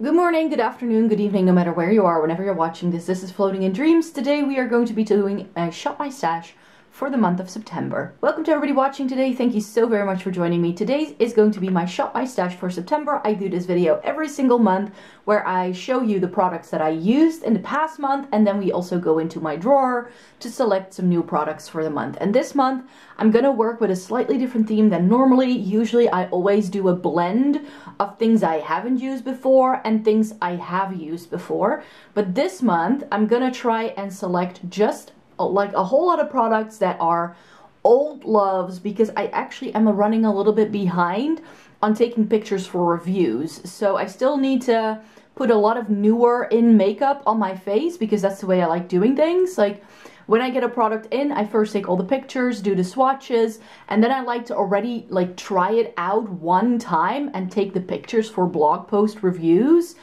Good morning, good afternoon, good evening, no matter where you are, whenever you're watching this. This is Floating in Dreams. Today we are going to be doing a Shop My Stash for the month of September. Welcome to everybody watching today. Thank you so very much for joining me. Today is going to be my Shop My Stash for September. I do this video every single month where I show you the products that I used in the past month, and then we also go into my drawer to select some new products for the month. And this month I'm gonna work with a slightly different theme than normally. Usually I always do a blend of things I haven't used before and things I have used before. But this month I'm gonna try and select just like a whole lot of products that are old loves, because I actually am running a little bit behind on taking pictures for reviews. So I still need to put a lot of newer in makeup on my face because that's the way I like doing things. Like when I get a product in, I first take all the pictures, do the swatches, and then I like to already like try it out one time and take the pictures for blog post reviews.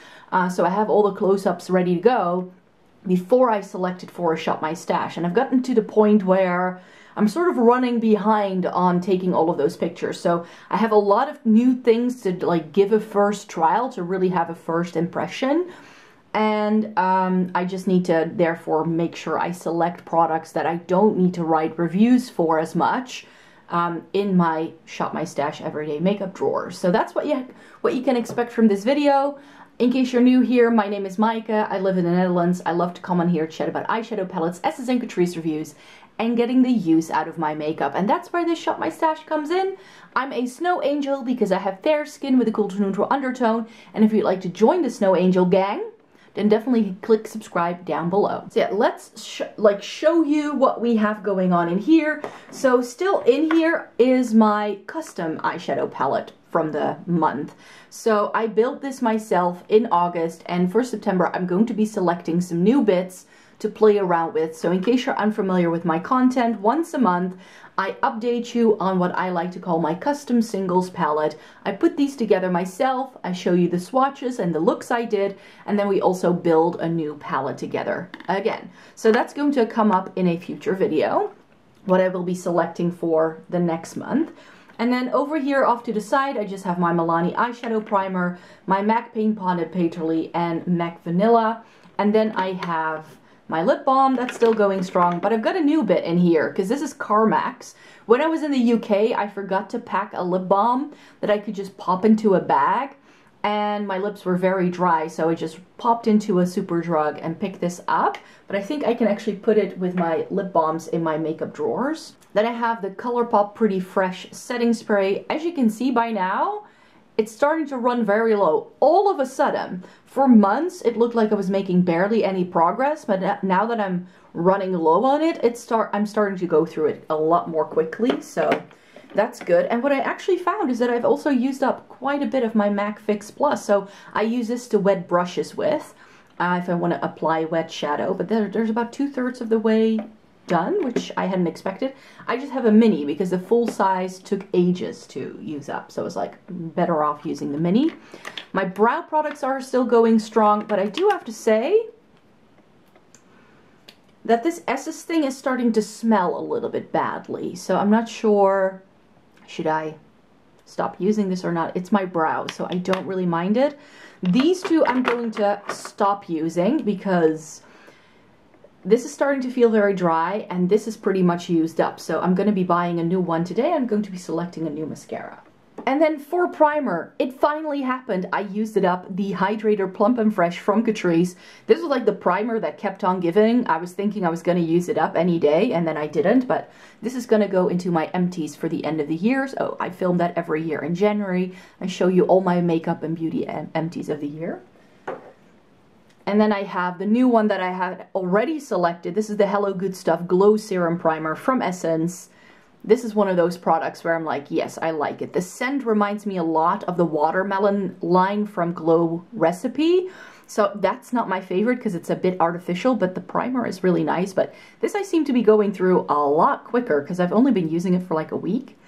So I have all the close-ups ready to go before I select it for a Shop My Stash. And I've gotten to the point where I'm sort of running behind on taking all of those pictures. So I have a lot of new things to like give a first trial, to really have a first impression. And I just need to therefore make sure I select products that I don't need to write reviews for as much in my Shop My Stash everyday makeup drawer. So that's what you can expect from this video. In case you're new here, my name is Maaike. I live in the Netherlands. I love to come on here, chat about eyeshadow palettes, essence and Catrice reviews, and getting the use out of my makeup. And that's where this Shop My Stash comes in. I'm a snow angel because I have fair skin with a cool to neutral undertone. And if you'd like to join the snow angel gang, then definitely click subscribe down below. So yeah, let's show you what we have going on in here. So still in here is my custom eyeshadow palette from the month. So I built this myself in August, and for September I'm going to be selecting some new bits to play around with. So in case you're unfamiliar with my content, once a month I update you on what I like to call my custom singles palette. I put these together myself, I show you the swatches and the looks I did, and then we also build a new palette together again. So that's going to come up in a future video, what I will be selecting for the next month. And then over here off to the side, I just have my Milani eyeshadow primer, my MAC Paint Potted Painterly, and MAC Vanilla. And then I have my lip balm that's still going strong, but I've got a new bit in here because this is Carmax. When I was in the UK, I forgot to pack a lip balm that I could just pop into a bag, and my lips were very dry, so I just popped into a Superdrug and picked this up. But I think I can actually put it with my lip balms in my makeup drawers. Then I have the ColourPop Pretty Fresh setting spray. As you can see by now, it's starting to run very low. All of a sudden, for months, it looked like I was making barely any progress, but now that I'm running low on it, I'm starting to go through it a lot more quickly, so that's good. And what I actually found is that I've also used up quite a bit of my MAC Fix Plus, so I use this to wet brushes with, if I want to apply wet shadow, but there's about 2/3 of the way done, which I hadn't expected. I just have a mini because the full size took ages to use up, so I was like better off using the mini. My brow products are still going strong, but I do have to say that this Essence thing is starting to smell a little bit badly, so I'm not sure, should I stop using this or not? It's my brow, so I don't really mind it. These two I'm going to stop using because this is starting to feel very dry, and this is pretty much used up. So I'm going to be buying a new one today. I'm going to be selecting a new mascara. And then for primer, it finally happened. I used it up. The Hydrator Plump and Fresh from Catrice. This was like the primer that kept on giving. I was thinking I was going to use it up any day, and then I didn't. But this is going to go into my empties for the end of the year. So I film that every year in January. I show you all my makeup and beauty empties of the year. And then I have the new one that I had already selected. This is the Hello Good Stuff Glow Serum Primer from Essence. This is one of those products where I'm like, yes, I like it. The scent reminds me a lot of the watermelon line from Glow Recipe. So that's not my favorite because it's a bit artificial, but the primer is really nice. But this I seem to be going through a lot quicker because I've only been using it for like a week.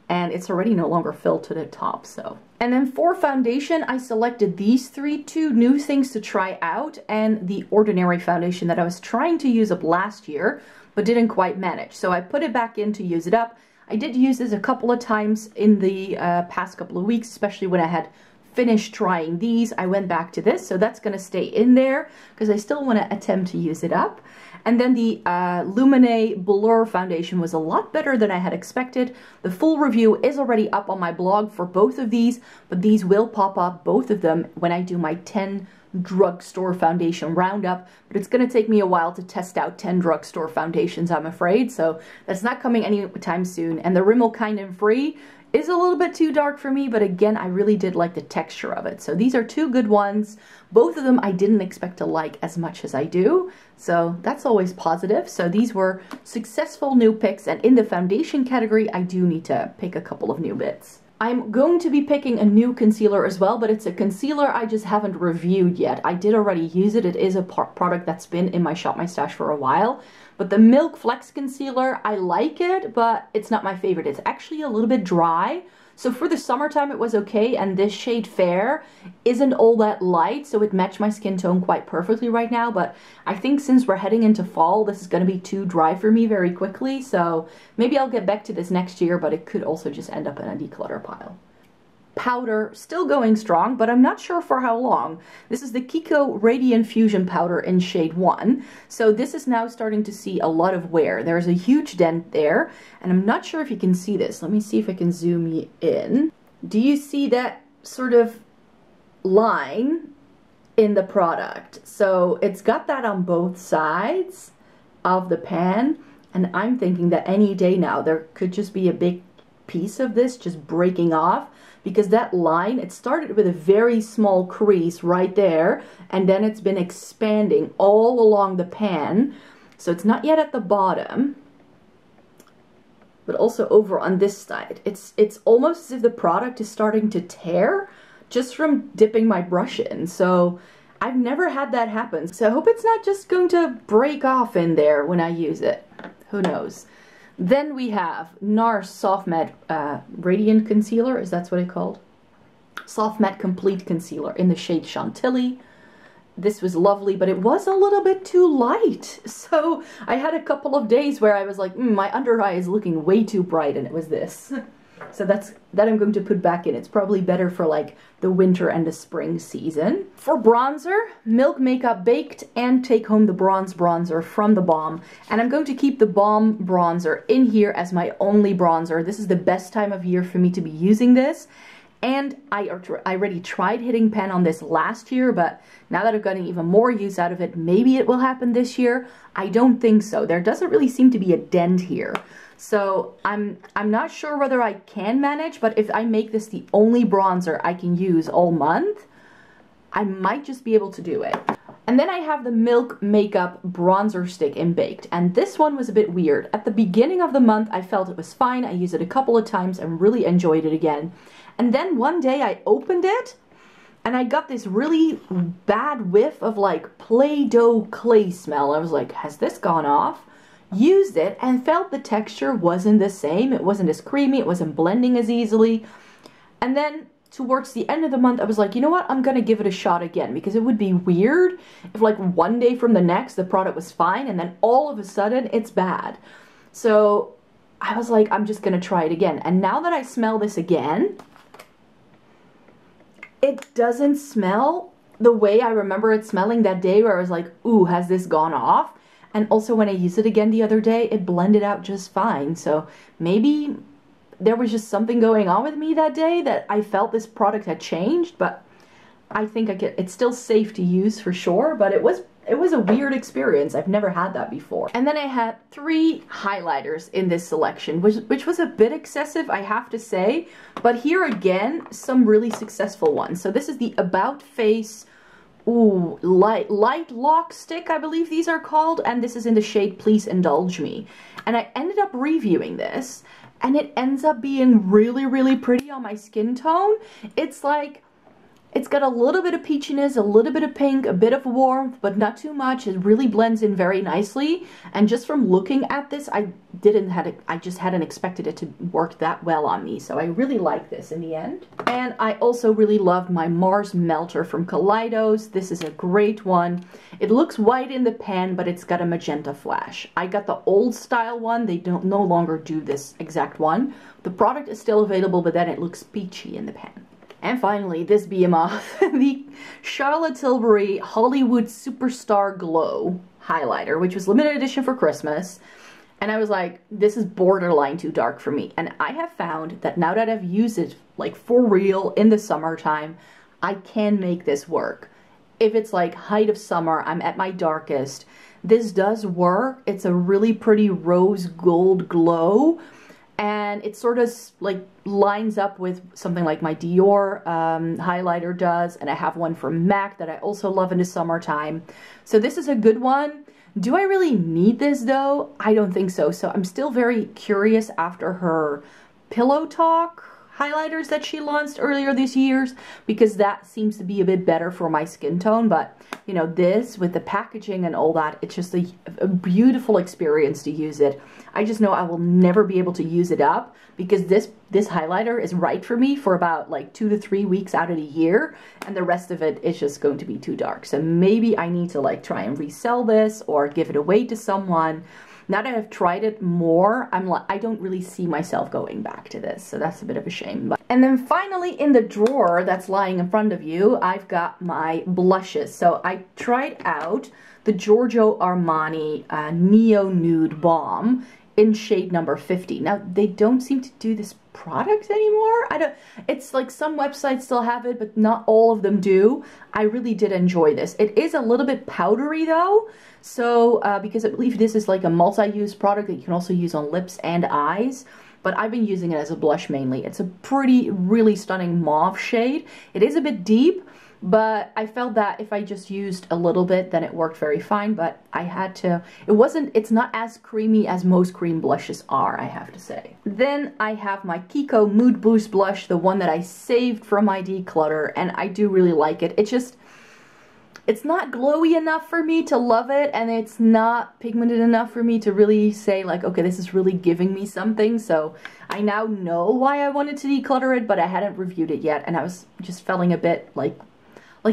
And it's already no longer filled to the top, so. And then for foundation, I selected these two new things to try out, and the Ordinary foundation that I was trying to use up last year, but didn't quite manage. So I put it back in to use it up. I did use this a couple of times in the past couple of weeks, especially when I had finished trying these, I went back to this, so that's going to stay in there because I still want to attempt to use it up. And then the Lumene Blur foundation was a lot better than I had expected. The full review is already up on my blog for both of these, but these will pop up, both of them, when I do my 10 drugstore foundation roundup. But it's going to take me a while to test out 10 drugstore foundations, I'm afraid, so that's not coming anytime soon. And the Rimmel Kind and Free is a little bit too dark for me, but again, I really did like the texture of it. So these are two good ones. Both of them I didn't expect to like as much as I do, so that's always positive. So these were successful new picks, and in the foundation category, I do need to pick a couple of new bits. I'm going to be picking a new concealer as well, but it's a concealer I just haven't reviewed yet. I did already use it. It is a product that's been in my Shop My Stash for a while. But the Milk Flex Concealer, I like it, but it's not my favorite. It's actually a little bit dry. So for the summertime it was okay, and this shade Fair isn't all that light, so it matched my skin tone quite perfectly right now. But I think since we're heading into fall, this is going to be too dry for me very quickly. So maybe I'll get back to this next year, but it could also just end up in a declutter pile. Powder, still going strong, but I'm not sure for how long. This is the Kiko Radiant Fusion Powder in shade 1. So this is now starting to see a lot of wear. There's a huge dent there, and I'm not sure if you can see this. Let me see if I can zoom you in. Do you see that sort of line in the product? So it's got that on both sides of the pan, and I'm thinking that any day now there could just be a big piece of this just breaking off. Because that line, it started with a very small crease right there, and then it's been expanding all along the pan. So it's not yet at the bottom, but also over on this side. It's almost as if the product is starting to tear just from dipping my brush in. So I've never had that happen. So I hope it's not just going to break off in there when I use it. Who knows? Then we have NARS Soft Matte Radiant Concealer, is that what it's called? Soft Matte Complete Concealer in the shade Chantilly. This was lovely, but it was a little bit too light. So I had a couple of days where I was like, my under eye is looking way too bright, and it was this. So that I'm going to put back in. It's probably better for like the winter and the spring season. For bronzer, Milk Makeup Baked and Take Home the Bronze Bronzer from the Balm. And I'm going to keep the Balm bronzer in here as my only bronzer. This is the best time of year for me to be using this. And I already tried hitting pan on this last year, but now that I've gotten even more use out of it, maybe it will happen this year. I don't think so. There doesn't really seem to be a dent here. So I'm not sure whether I can manage, but if I make this the only bronzer I can use all month, I might just be able to do it. And then I have the Milk Makeup Bronzer Stick in Baked, and this one was a bit weird. At the beginning of the month I felt it was fine. I used it a couple of times and really enjoyed it again. And then one day I opened it and I got this really bad whiff of like Play-Doh clay smell. I was like, has this gone off? Used it and felt the texture wasn't the same. It wasn't as creamy. It wasn't blending as easily. And then towards the end of the month, I was like, you know what? I'm going to give it a shot again, because it would be weird if like one day from the next, the product was fine and then all of a sudden it's bad. So I was like, I'm just going to try it again. And now that I smell this again, it doesn't smell the way I remember it smelling that day where I was like, ooh, has this gone off? And also when I used it again the other day, it blended out just fine. So maybe there was just something going on with me that day that I felt this product had changed, but I think it's still safe to use for sure, but it was a weird experience. I've never had that before. And then I had 3 highlighters in this selection, which was a bit excessive, I have to say, but here again, some really successful ones. So this is the About Face Light Lock Stick, I believe these are called, and this is in the shade Please Indulge Me. And I ended up reviewing this, and it ends up being really, really pretty on my skin tone. It's like, it's got a little bit of peachiness, a little bit of pink, a bit of warmth, but not too much. It really blends in very nicely. And just from looking at this, I just hadn't expected it to work that well on me. So I really like this in the end. And I also really loved my Mars Melter from Kaleidos. This is a great one. It looks white in the pan, but it's got a magenta flash. I got the old style one. They no longer do this exact one. The product is still available, but then it looks peachy in the pan. And finally, this behemoth, the Charlotte Tilbury Hollywood Superstar Glow highlighter, which was limited edition for Christmas. And I was like, this is borderline too dark for me. And I have found that now that I've used it, like for real, in the summertime, I can make this work. If it's like height of summer, I'm at my darkest, this does work. It's a really pretty rose gold glow. And it sort of like lines up with something like my Dior highlighter does. And I have one from MAC that I also love in the summertime. So this is a good one. Do I really need this though? I don't think so. So I'm still very curious after her Pillow Talk highlighters that she launched earlier this year, because that seems to be a bit better for my skin tone. But you know, this with the packaging and all that, it's just a beautiful experience to use it. I just know I will never be able to use it up, because this highlighter is right for me for about like 2 to 3 weeks out of the year, and the rest of it is just going to be too dark. So maybe I need to like try and resell this or give it away to someone. Now that I've tried it more, I don't really see myself going back to this, so that's a bit of a shame. And then finally, in the drawer that's lying in front of you, I've got my blushes. So I tried out the Giorgio Armani Neo Nude Balm in shade number 50. Now, they don't seem to do this product anymore. It's like some websites still have it, but not all of them do. I really did enjoy this. It is a little bit powdery though. So, because I believe this is like a multi-use product that you can also use on lips and eyes. But I've been using it as a blush mainly. It's a pretty, really stunning mauve shade. It is a bit deep, but I felt that if I just used a little bit, then it worked very fine. But I had to, it's not as creamy as most cream blushes are, I have to say. Then I have my Kiko Mood Boost blush, the one that I saved from my declutter, and I do really like it. It's not glowy enough for me to love it, and it's not pigmented enough for me to really say like, okay, this is really giving me something. So I now know why I wanted to declutter it, but I hadn't reviewed it yet, and I was just feeling a bit like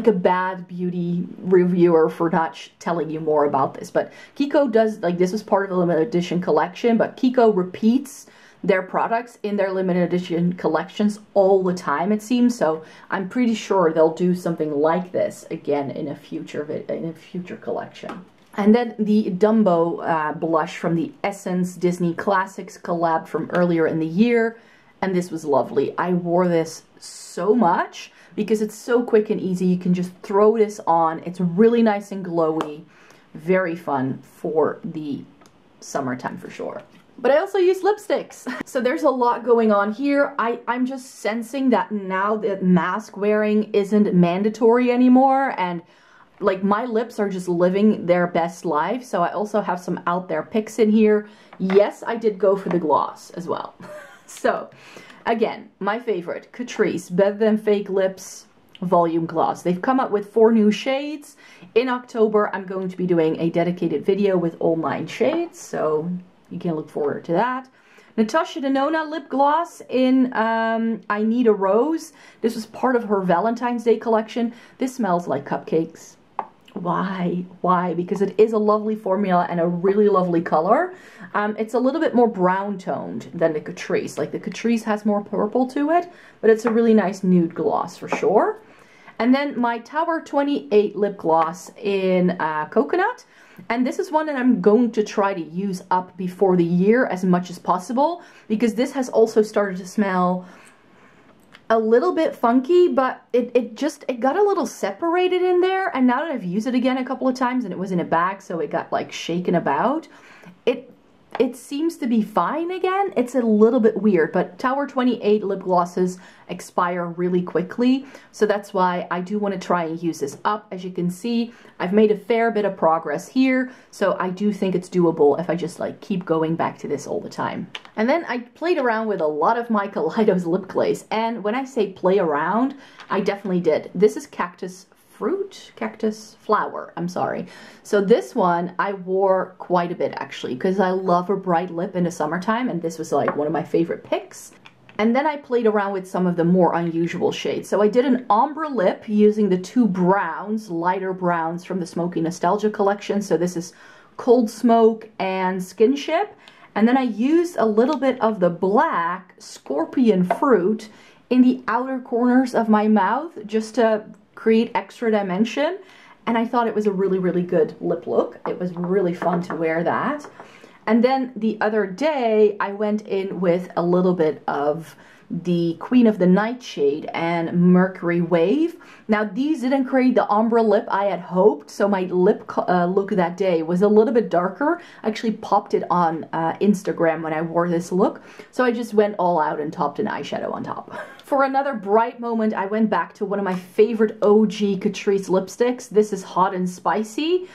a bad beauty reviewer for not telling you more about this. But Kiko does, like, this is part of the limited edition collection, but Kiko repeats their products in their limited edition collections all the time, it seems. So I'm pretty sure they'll do something like this again in a future collection. And then the Dumbo blush from the Essence Disney Classics collab from earlier in the year, and this was lovely. I wore this so much because it's so quick and easy. You can just throw this on. It's really nice and glowy. Very fun for the summertime for sure. But I also use lipsticks. So there's a lot going on here. I'm just sensing that now that mask wearing isn't mandatory anymore, and like my lips are just living their best life. So I also have some out there picks in here. Yes, I did go for the gloss as well. So again, my favorite, Catrice Better Than Fake Lips Volume Gloss. They've come up with 4 new shades. In October, I'm going to be doing a dedicated video with all 9 shades, so you can look forward to that. Natasha Denona lip gloss in I Need a Rose. This was part of her Valentine's Day collection. This smells like cupcakes. Why? Why? Because it is a lovely formula and a really lovely color. It's a little bit more brown toned than the Catrice. Like the Catrice has more purple to it, but it's a really nice nude gloss for sure. And then my Tower 28 lip gloss in Coconut. And this is one that I'm going to try to use up before the year as much as possible, because this has also started to smell a little bit funky, but it got a little separated in there. And now that I've used it again a couple of times, and it was in a bag, so it got like shaken about, it seems to be fine again. It's a little bit weird, but Tower 28 lip glosses expire really quickly, so that's why I do want to try and use this up. As you can see, I've made a fair bit of progress here, so I do think it's doable if I just like keep going back to this all the time. And then I played around with a lot of my Kaleidos lip glaze, and when I say play around, I definitely did. This is Cactus Flower, I'm sorry. So this one I wore quite a bit actually, because I love a bright lip in the summertime, and this was like one of my favorite picks. And then I played around with some of the more unusual shades. So I did an ombre lip using the 2 browns, lighter browns from the Smoky Nostalgia collection. So this is Cold Smoke and Skinship. And then I used a little bit of the black Scorpion Fruit in the outer corners of my mouth just to create extra dimension. And I thought it was a really, really good lip look. It was really fun to wear that. And then the other day, I went in with a little bit of the Queen of the Night shade and Mercury Wave. Now these didn't create the ombre lip I had hoped, so my lip look that day was a little bit darker. I actually popped it on Instagram when I wore this look, so I just went all out and topped an eyeshadow on top. For another bright moment, I went back to one of my favorite OG Catrice lipsticks. This is Hot and Spicy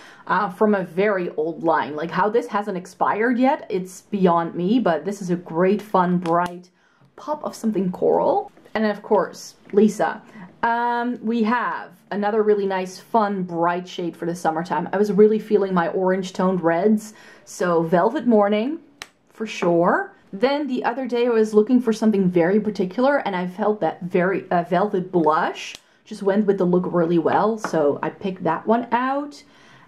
from a very old line. Like how this hasn't expired yet, it's beyond me, but this is a great, fun, bright pop of something coral. And then of course, Lisa. We have another really nice, fun, bright shade for the summertime. I was really feeling my orange toned reds, so Velvet Morning for sure. Then the other day I was looking for something very particular, and I felt that very Velvet Blush just went with the look really well, so I picked that one out.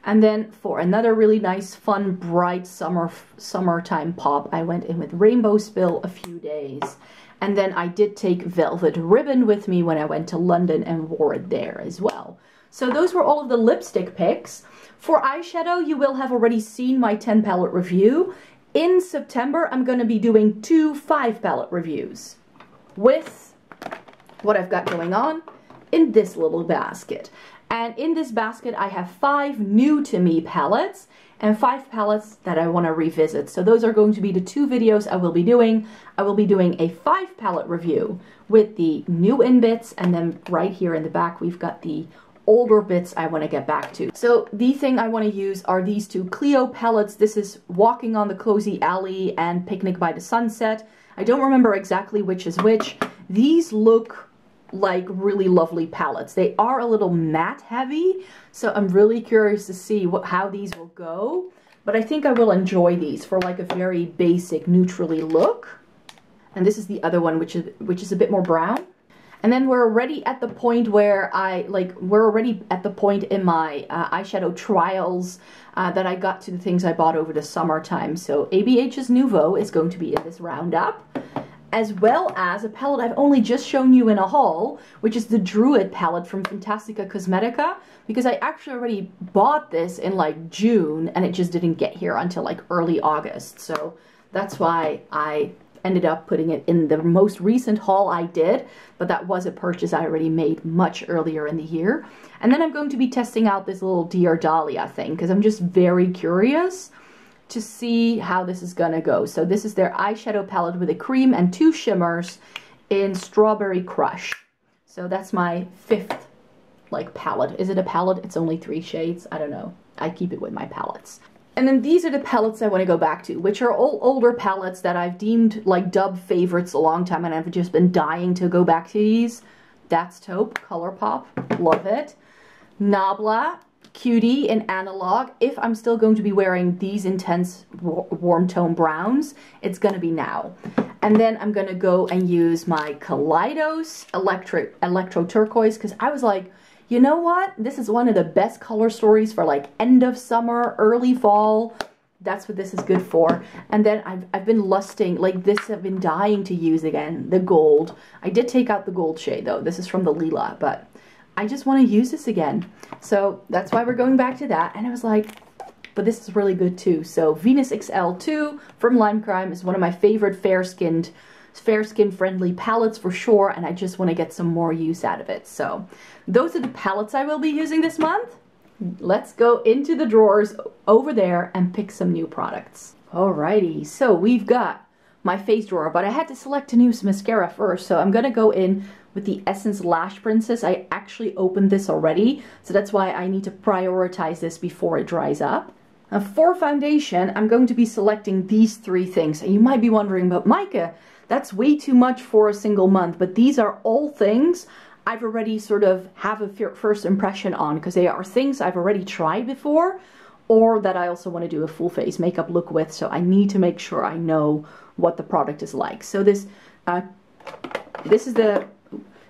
And then for another really nice, fun, bright summertime pop, I went in with Rainbow Spill A Few Days. And then I did take Velvet Ribbon with me when I went to London and wore it there as well. So those were all of the lipstick picks. For eyeshadow, you will have already seen my 10 palette review. In September, I'm going to be doing 2 5 palette reviews with what I've got going on in this little basket. And in this basket, I have 5 new to me palettes and 5 palettes that I want to revisit. So those are going to be the 2 videos I will be doing. I will be doing a 5 palette review with the new in bits, and then right here in the back, we've got the older bits I want to get back to. So the thing I want to use are these 2 Clio palettes. This is Walking on the Cozy Alley and Picnic by the Sunset. I don't remember exactly which is which. These look like really lovely palettes. They are a little matte heavy, so I'm really curious to see how these will go. But I think I will enjoy these for like a very basic neutrally look. And this is the other one, which is a bit more brown. And then we're already at the point where we're already at the point in my eyeshadow trials that I got to the things I bought over the summertime. So ABH's Nouveau is going to be in this roundup, as well as a palette I've only just shown you in a haul, which is the Druid palette from Fantastica Cosmetica, because I actually already bought this in like June and it just didn't get here until like early August. So that's why I ended up putting it in the most recent haul I did, but that was a purchase I already made much earlier in the year. And then I'm going to be testing out this little Dear Dahlia thing, because I'm just very curious to see how this is gonna go. So this is their eyeshadow palette with a cream and 2 shimmers in Strawberry Crush. So that's my 5th like palette. Is it a palette? It's only 3 shades. I don't know. I keep it with my palettes. And then these are the palettes I want to go back to, which are all older palettes that I've deemed like dub favorites a long time, and I've just been dying to go back to these. That's Taupe, Colourpop, love it. Nabla, Cutie in Analog. If I'm still going to be wearing these intense warm tone browns, it's going to be now. And then I'm going to go and use my Kaleidos Electro Turquoise, because I was like, you know what? This is one of the best color stories for like end of summer, early fall. That's what this is good for. And then I've been lusting, like this I've been dying to use again, the gold. I did take out the gold shade though. This is from the Lila, but I just want to use this again. So that's why we're going back to that. And I was like, but this is really good too. So Venus XL2 from Lime Crime is one of my favorite fair skin friendly palettes for sure, and I just want to get some more use out of it. So those are the palettes I will be using this month. Let's go into the drawers over there and pick some new products. Alrighty, so we've got my face drawer, but I had to select a new mascara first, so I'm gonna go in with the Essence Lash Princess. I actually opened this already, so that's why I need to prioritize this before it dries up. Now for foundation, I'm going to be selecting these 3 things. And you might be wondering, but Micah, that's way too much for a single month. But these are all things I've already sort of have a first impression on, because they are things I've already tried before, or that I also want to do a full face makeup look with. So I need to make sure I know what the product is like. So this is the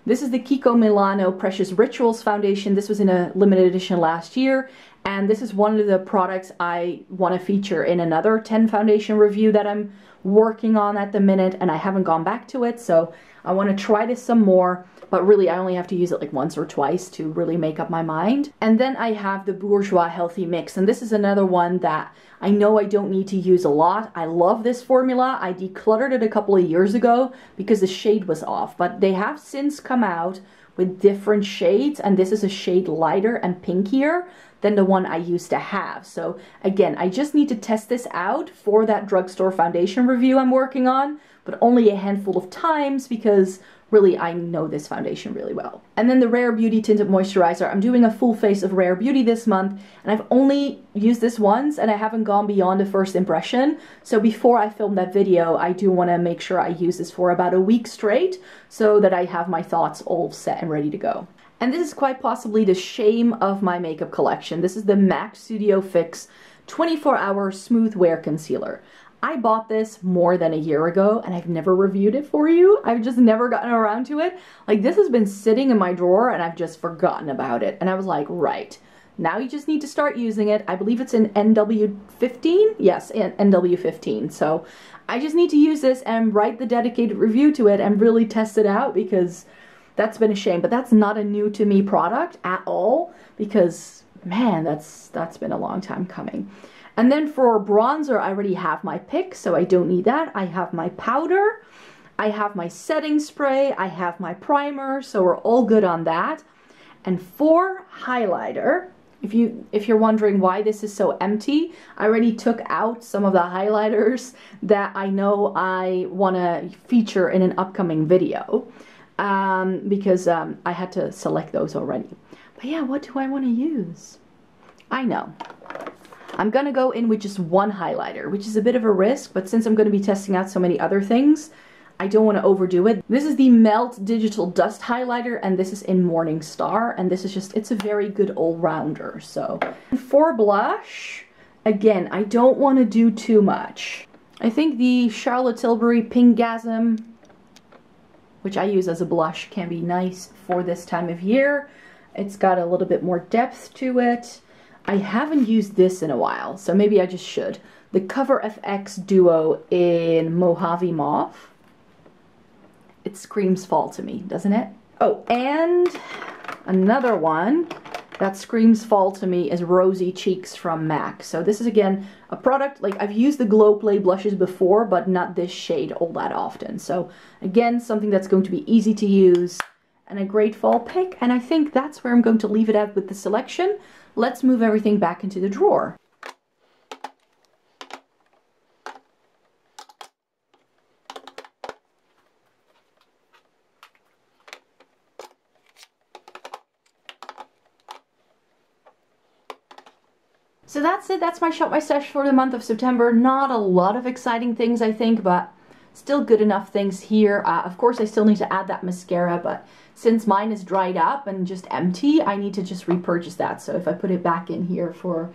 Kiko Milano Precious Rituals foundation. This was in a limited edition last year, and this is one of the products I want to feature in another 10 foundation review that I'm working on at the minute and I haven't gone back to it, so I want to try this some more, but really I only have to use it like once or twice to really make up my mind. And then I have the Bourjois Healthy Mix, and this is another one that I know I don't need to use a lot. I love this formula. I decluttered it a couple of years ago because the shade was off, but they have since come out with different shades, and this is a shade lighter and pinkier than the one I used to have. So again, I just need to test this out for that drugstore foundation review I'm working on, but only a handful of times because really I know this foundation really well. And then the Rare Beauty Tinted Moisturizer. I'm doing a full face of Rare Beauty this month, and I've only used this once and I haven't gone beyond the first impression. So before I film that video, I do want to make sure I use this for about a week straight so that I have my thoughts all set and ready to go. And this is quite possibly the shame of my makeup collection. This is the MAC Studio Fix 24-Hour Smooth Wear Concealer. I bought this more than a year ago and I've never reviewed it for you. I've just never gotten around to it. Like, this has been sitting in my drawer and I've just forgotten about it. And I was like, right, now you just need to start using it. I believe it's in NW15? Yes, NW15. So I just need to use this and write the dedicated review to it and really test it out, because that's been a shame. But that's not a new to me product at all, because man, that's been a long time coming. And then for bronzer, I already have my pick, so I don't need that. I have my powder, I have my setting spray, I have my primer, so we're all good on that. And for highlighter, if you're wondering why this is so empty, I already took out some of the highlighters that I know I want to feature in an upcoming video, because I had to select those already. But yeah, what do I want to use? I know. I'm going to go in with just one highlighter, which is a bit of a risk, but since I'm going to be testing out so many other things, I don't want to overdo it. This is the Melt Digital Dust Highlighter, and this is in Morning Star, and this is just, it's a very good all-rounder. So for blush, again, I don't want to do too much. I think the Charlotte Tilbury Pinkgasm, which I use as a blush, can be nice for this time of year. It's got a little bit more depth to it. I haven't used this in a while, so maybe I just should. The Cover FX Duo in Mojave Mauve. It screams fall to me, doesn't it? Oh, and another one that screams fall to me is Rosy Cheeks from MAC. So this is, again, a product, like, I've used the Glow Play blushes before, but not this shade all that often. So again, something that's going to be easy to use and a great fall pick. And I think that's where I'm going to leave it at with the selection. Let's move everything back into the drawer. So that's it. That's my Shop My Stash for the month of September. Not a lot of exciting things, I think, but still good enough things here. Of course, I still need to add that mascara, but since mine is dried up and just empty, I need to just repurchase that. So if I put it back in here for,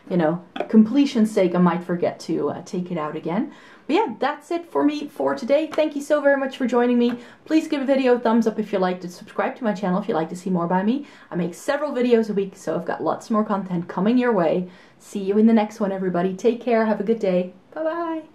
you know, completion's sake, I might forget to take it out again. But yeah, that's it for me for today. Thank you so very much for joining me. Please give a video a thumbs up if you liked it. Subscribe to my channel if you'd like to see more by me. I make several videos a week, so I've got lots more content coming your way. See you in the next one, everybody. Take care. Have a good day. Bye-bye.